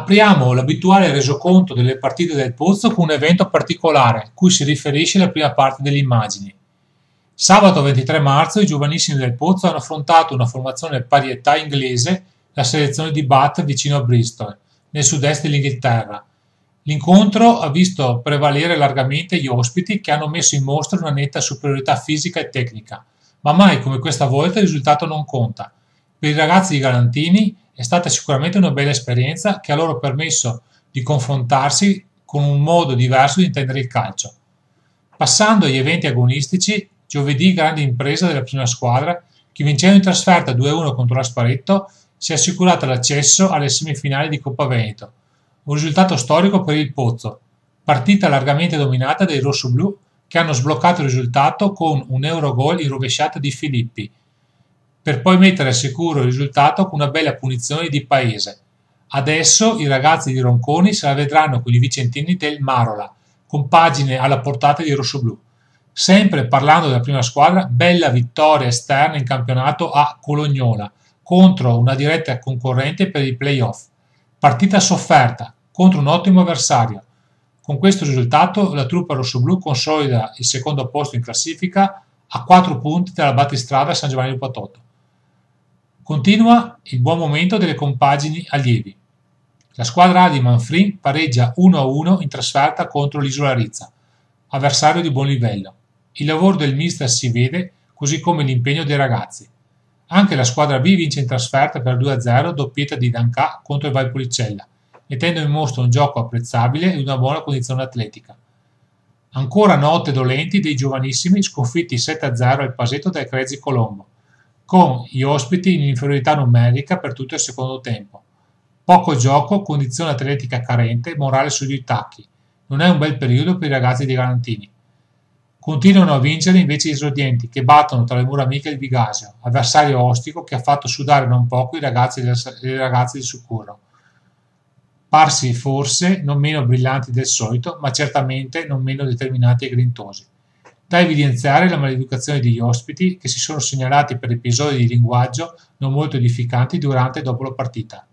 Apriamo l'abituale resoconto delle partite del Pozzo con un evento particolare, cui si riferisce la prima parte delle immagini. Sabato 23 marzo i giovanissimi del Pozzo hanno affrontato una formazione parietà inglese, la selezione di Bath vicino a Bristol, nel sud-est dell'Inghilterra. L'incontro ha visto prevalere largamente gli ospiti che hanno messo in mostra una netta superiorità fisica e tecnica, ma mai come questa volta il risultato non conta. Per i ragazzi di Galantini è stata sicuramente una bella esperienza che ha loro permesso di confrontarsi con un modo diverso di intendere il calcio. Passando agli eventi agonistici, giovedì grande impresa della prima squadra che vincendo in trasferta 2-1 contro l'Asparetto si è assicurata l'accesso alle semifinali di Coppa Veneto. Un risultato storico per il Pozzo, partita largamente dominata dai rossoblù che hanno sbloccato il risultato con un Eurogol in rovesciata di Filippi, per poi mettere al sicuro il risultato con una bella punizione di Paese. Adesso i ragazzi di Ronconi se la vedranno con i vicentini del Marola, con pagine alla portata di rossoblù. Sempre parlando della prima squadra, bella vittoria esterna in campionato a Colognola, contro una diretta concorrente per i play-off. Partita sofferta, contro un ottimo avversario. Con questo risultato la truppa rossoblù consolida il secondo posto in classifica a 4 punti dalla battistrada San Giovanni di Patotto. Continua il buon momento delle compagini allievi. La squadra A di Manfrin pareggia 1-1 in trasferta contro l'Isola Rizza, avversario di buon livello. Il lavoro del mister si vede, così come l'impegno dei ragazzi. Anche la squadra B vince in trasferta per 2-0, doppietta di Dancà contro il Valpolicella, mettendo in mostra un gioco apprezzabile e una buona condizione atletica. Ancora note dolenti dei giovanissimi sconfitti 7-0 al Pasetto dai Crezi Colombo, con gli ospiti in inferiorità numerica per tutto il secondo tempo. Poco gioco, condizione atletica carente, morale sugli tacchi. Non è un bel periodo per i ragazzi di Galantini. Continuano a vincere invece gli esordienti che battono tra le mura amiche il Vigasio, avversario ostico che ha fatto sudare non poco i ragazzi di Succurro. Parsi forse non meno brillanti del solito, ma certamente non meno determinati e grintosi. Da evidenziare la maleducazione degli ospiti che si sono segnalati per episodi di linguaggio non molto edificanti durante e dopo la partita.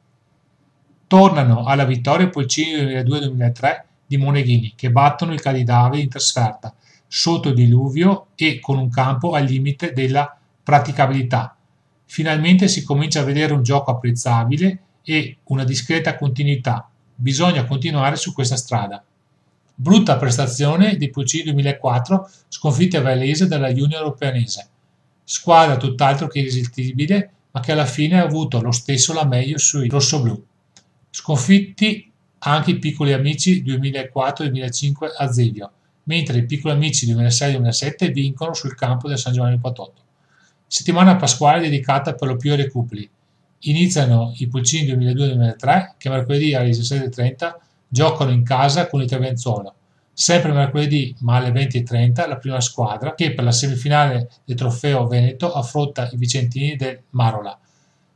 Tornano alla vittoria i Polcini 2002-2003 di Moneghini che battono il Cadidave in trasferta, sotto il diluvio e con un campo al limite della praticabilità. Finalmente si comincia a vedere un gioco apprezzabile e una discreta continuità. Bisogna continuare su questa strada. Brutta prestazione di Pulcini 2004, sconfitti a Varese dalla Junior Europeanese. Squadra tutt'altro che irresistibile, ma che alla fine ha avuto lo stesso la meglio sui rossoblù. Sconfitti anche i piccoli amici 2004-2005 a Zevio, mentre i piccoli amici 2006-2007 vincono sul campo del San Giovanni di Patotto. Settimana pasquale dedicata per lo più ai recuperi. Iniziano i Pulcini 2002-2003 che mercoledì alle 17:30 giocano in casa con il Trevenzuolo. Sempre mercoledì, ma alle 20:30, la prima squadra che per la semifinale del Trofeo Veneto affronta i vicentini del Marola.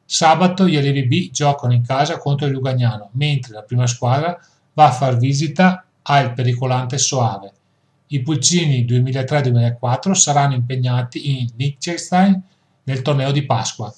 Sabato gli allievi B giocano in casa contro il Lugagnano, mentre la prima squadra va a far visita al pericolante Soave. I Pulcini 2003-2004 saranno impegnati in Liechtenstein nel torneo di Pasqua.